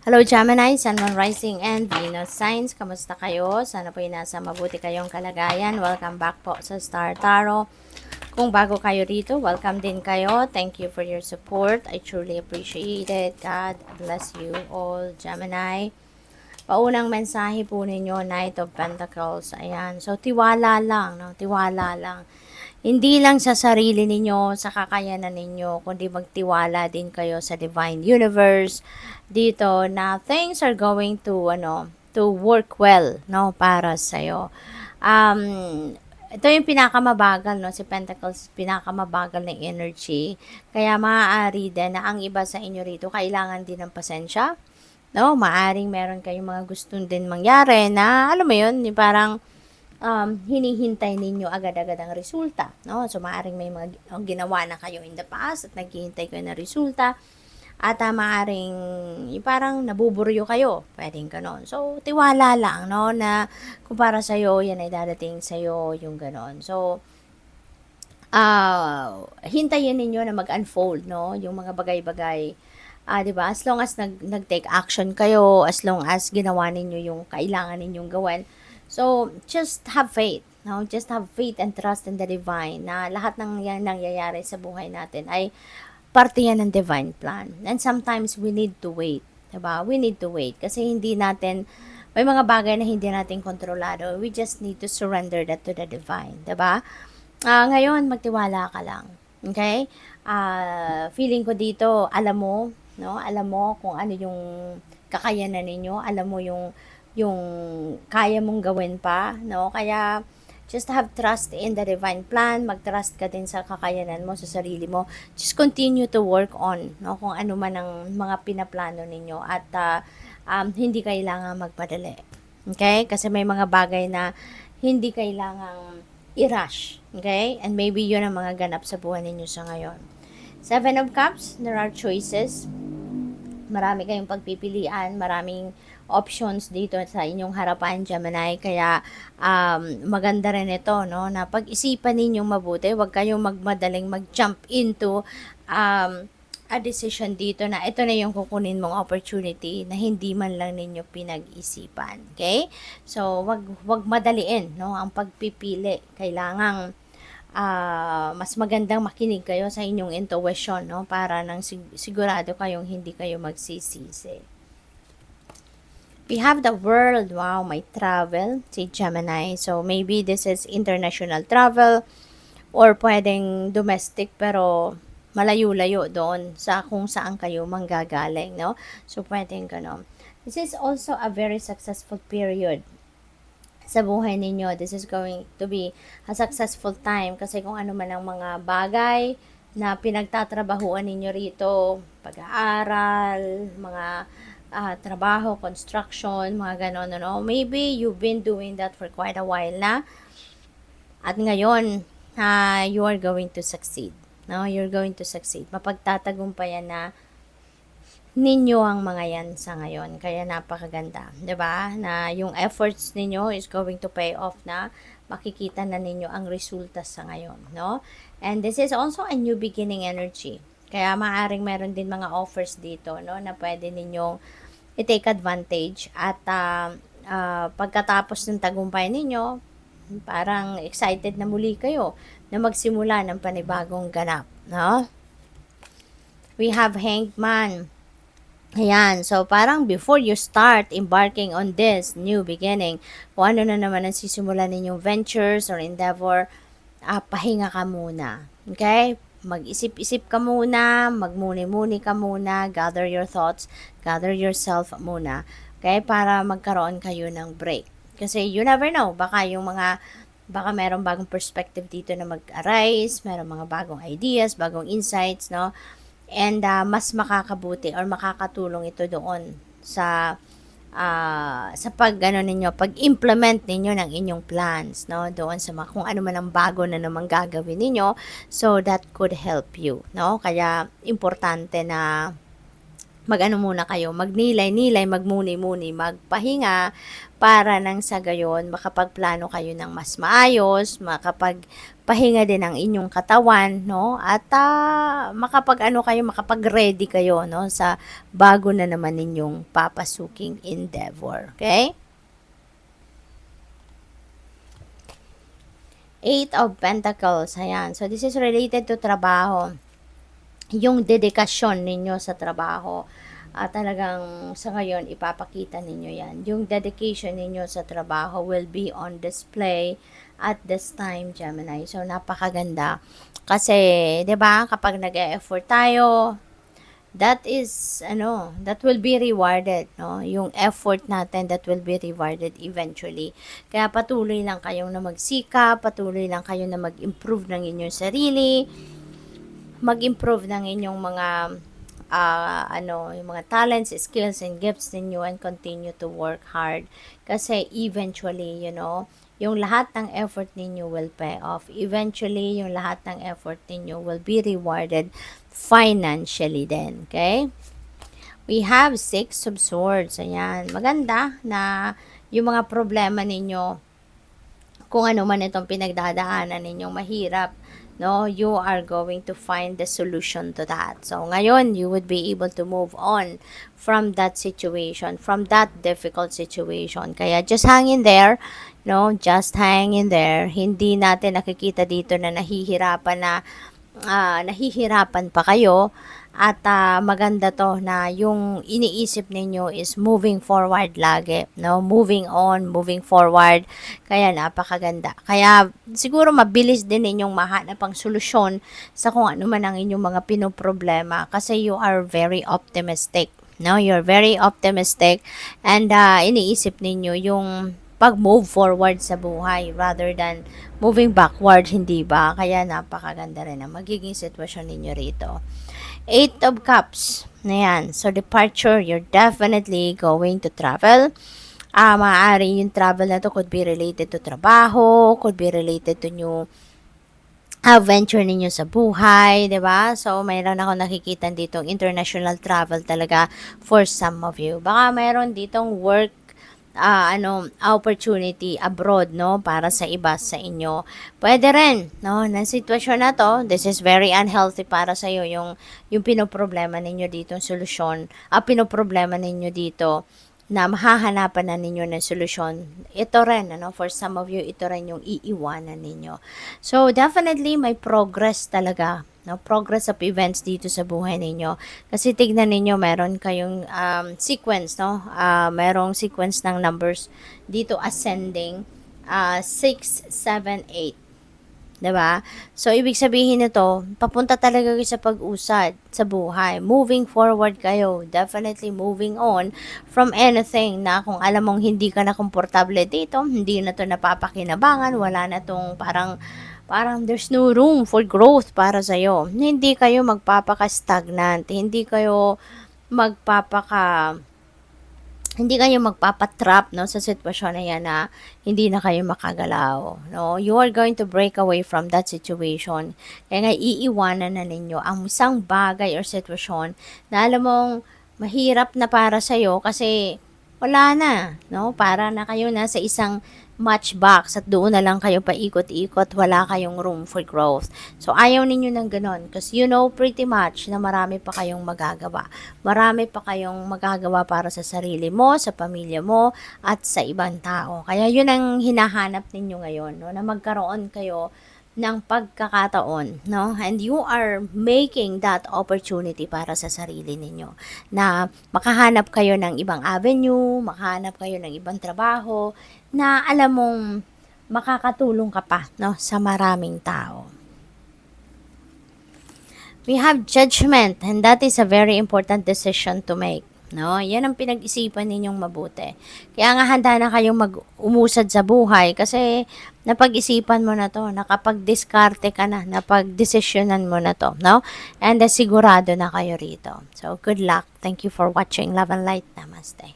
Hello Gemini, Sun, Moon, Rising, and Venus Signs. Kamusta kayo? Sana po nasa mabuti kayong kalagayan. Welcome back po sa Star Tarot. Kung bago kayo rito, welcome din kayo. Thank you for your support. I truly appreciate it. God bless you all, Gemini. Paunang mensahe po ninyo, Knight of Pentacles. Ayan. So, tiwala lang, no? Tiwala lang. Hindi lang sa sarili ninyo, sa kakayanan ninyo, kundi magtiwala din kayo sa Divine Universe dito na things are going to work well, no, para sa iyo. Ito yung pinakamabagal, no, si Pentacles, pinakamabagal na energy. Kaya maaari din na ang iba sa inyo rito kailangan din ng pasensya. No, maaring meron kayong mga gustong din mangyari na alam mo yun, yung parang hinihintay ninyo agad-agad ang resulta, no? So, maaaring may mga ginawa na kayo in the past at naghihintay kayo ng resulta at maaaring parang nabuburyo kayo, pwedeng ganon. So, tiwala lang, no, na kung para sa'yo, yan ay dadating sa'yo, yung ganon. So, hintayin ninyo na mag-unfold, no, yung mga bagay-bagay. 'Di ba? As long as nag-take action kayo, as long as ginawa ninyo yung kailangan ninyong gawin, so, just have faith. No? Just have faith and trust in the divine na lahat ng nangyayari sa buhay natin ay parte yan ng divine plan. And sometimes we need to wait. Diba? We need to wait. Kasi hindi natin, may mga bagay na hindi natin kontrolado. We just need to surrender that to the divine. Diba? Ngayon, magtiwala ka lang. Okay? Feeling ko dito, alam mo, no? Alam mo kung ano yung kakayanan ninyo. Alam mo yung kaya mong gawin pa, no? Kaya, just have trust in the divine plan. Mag-trust ka din sa kakayanan mo, sa sarili mo. Just continue to work on, no? Kung ano man ang mga pinaplano ninyo. At, hindi kailangan magpadali. Okay? Kasi may mga bagay na hindi kailangang i-rush. Okay? And maybe yun ang mga ganap sa buhay ninyo sa ngayon. Seven of Cups, there are choices. Marami kayong pagpipilian, maraming options dito sa inyong harapan, Gemini. Kaya maganda rin ito, no, na pag-isipan ninyong mabuti. Huwag kayong magmadaling mag-jump into a decision dito na ito na yung kukunin mong opportunity na hindi man lang ninyo pinag-isipan. Okay? So, wag madaliin, no, ang pagpipili. Kailangang mas magandang makinig kayo sa inyong intuition, no, para nang sigurado kayong hindi kayo magsisisi. We have the world. Wow, may travel si Gemini. So, maybe this is international travel or pwedeng domestic pero malayo-layo doon sa kung saan kayo manggagaling, no? So, pwedeng gano'n. This is also a very successful period sa buhay ninyo. This is going to be a successful time kasi kung ano man ang mga bagay na pinagtatrabahuan ninyo rito, pag-aaral, mga trabaho, construction, mga ganon, no? Maybe you've been doing that for quite a while na at ngayon, you are going to succeed. No? You're going to succeed. Mapagtatagumpayan na ninyo ang mga yan sa ngayon. Kaya napakaganda. 'Di ba? Na yung efforts ninyo is going to pay off na. Makikita na ninyo ang resulta sa ngayon. No? And this is also a new beginning energy. Kaya maaring meron din mga offers dito, no, na pwede ninyong i-take advantage. At pagkatapos ng tagumpay ninyo, parang excited na muli kayo na magsimula ng panibagong ganap. No? We have Hanged Man. Ayan, so parang before you start embarking on this new beginning, kung ano na naman ang sisimulan ninyong ventures or endeavor, pahinga ka muna. Okay? Mag-isip-isip ka muna, magmuni-muni ka muna, gather your thoughts, gather yourself muna. Okay? Para magkaroon kayo ng break. Kasi you never know, baka merong bagong perspective dito na mag-arise, merong mga bagong ideas, bagong insights, no? And mas makakabuti or makakatulong ito doon sa pag-implement ninyo ng inyong plans, no, doon sa kung ano man ang bago na naman gagawin ninyo, so that could help you, no? Kaya importante na mag-ano muna kayo, magnilay-nilay, magmuni-muni, magpahinga para nang sa gayon makapagplano kayo ng mas maayos, makapagpahinga din ang inyong katawan, no? At makapag-ano kayo, makapag-ready kayo, no? Sa bago na naman ninyong papasuking endeavor. Okay? Eight of Pentacles. Ayan. So, this is related to trabaho. Yung dedikasyon ninyo sa trabaho. Talagang sa ngayon, ipapakita ninyo yan. Yung dedication ninyo sa trabaho will be on display at this time, Gemini. So, napakaganda. Kasi, 'di ba kapag nag-e-effort tayo, that will be rewarded, no? Yung effort natin, that will be rewarded eventually. Kaya patuloy lang kayong na magsikap, patuloy lang kayo na mag-improve ng inyong sarili, mag-improve ng inyong mga yung mga talents, skills, and gifts ninyo, and continue to work hard. Kasi eventually, yung lahat ng effort ninyo will pay off. Eventually, yung lahat ng effort ninyo will be rewarded financially then. Okay? We have Six of Swords. Ayan. Maganda na yung mga problema ninyo, kung ano man itong pinagdadaanan ninyong mahirap, no, you are going to find the solution to that. So, ngayon, you would be able to move on from that situation, from that difficult situation. Kaya, just hang in there, no, just hang in there. Hindi natin nakikita dito na nahihirapan pa kayo. At maganda to na yung iniisip ninyo is moving forward lagi, no? Moving on, moving forward. Kaya napakaganda. Kaya siguro mabilis din ninyong mahanap ang solusyon sa kung ano man ang inyong mga pinoproblema kasi you are very optimistic. No, you're very optimistic and iniisip ninyo yung pag-move forward sa buhay rather than moving backward, hindi ba? Kaya napakaganda rin ang magiging sitwasyon ninyo rito. Eight of Cups. Ayan. So, departure, you're definitely going to travel. Maaari yung travel na to could be related to trabaho, could be related to new adventure ninyo sa buhay, 'di ba? So, mayroon ako nakikita ditong international travel talaga for some of you. Baka mayroon ditong work opportunity abroad, no, para sa iba sa inyo. Pwede rin, no, na sitwasyon na to, this is very unhealthy para sa iyo yung pinoproblema ninyo dito, solusyon, pinoproblema ninyo dito na mahahanapan na ninyo ng solusyon. Ito rin, for some of you, ito rin yung iiwanan ninyo. So, definitely may progress talaga, no, progress of events dito sa buhay ninyo. Kasi tignan ninyo, meron kayong sequence, no? Merong sequence ng numbers dito ascending 6, 7, 8. 'Di ba? So, ibig sabihin nito, papunta talaga kayo sa pag-usad sa buhay. Moving forward kayo. Definitely moving on from anything na kung alam mong hindi ka na komportable dito, hindi na to napapakinabangan, wala na tong parang there's no room for growth para sa'yo. Hindi kayo magpapaka-stagnant. Hindi kayo magpapatrap, no, sa sitwasyon na yan na hindi na kayo makagalaw, no? You are going to break away from that situation. Kaya nga iiwanan na ninyo ang isang bagay or sitwasyon na alam mong mahirap na para sa iyo kasi wala na, no? Para na kayo na sa isang matchbox at doon na lang kayo paikot-ikot, wala kayong room for growth. So, ayaw ninyo ng ganon because you know pretty much na marami pa kayong magagawa. Marami pa kayong magagawa para sa sarili mo, sa pamilya mo, at sa ibang tao. Kaya yun ang hinahanap ninyo ngayon, no? Na magkaroon kayo ng pagkakataon, no? And you are making that opportunity para sa sarili ninyo na makahanap kayo ng ibang avenue, makahanap kayo ng ibang trabaho na alam mong makakatulong ka pa, no, sa maraming tao. We have judgment and that is a very important decision to make. No, yan ang pinag-isipan ninyong mabuti. Kaya nga handa na kayong umusad sa buhay kasi napag-isipan mo na to, nakapag-diskarte ka na, napag-desisyonan mo na to, no? And sigurado na kayo rito. So, good luck. Thank you for watching. Love and light. Namaste.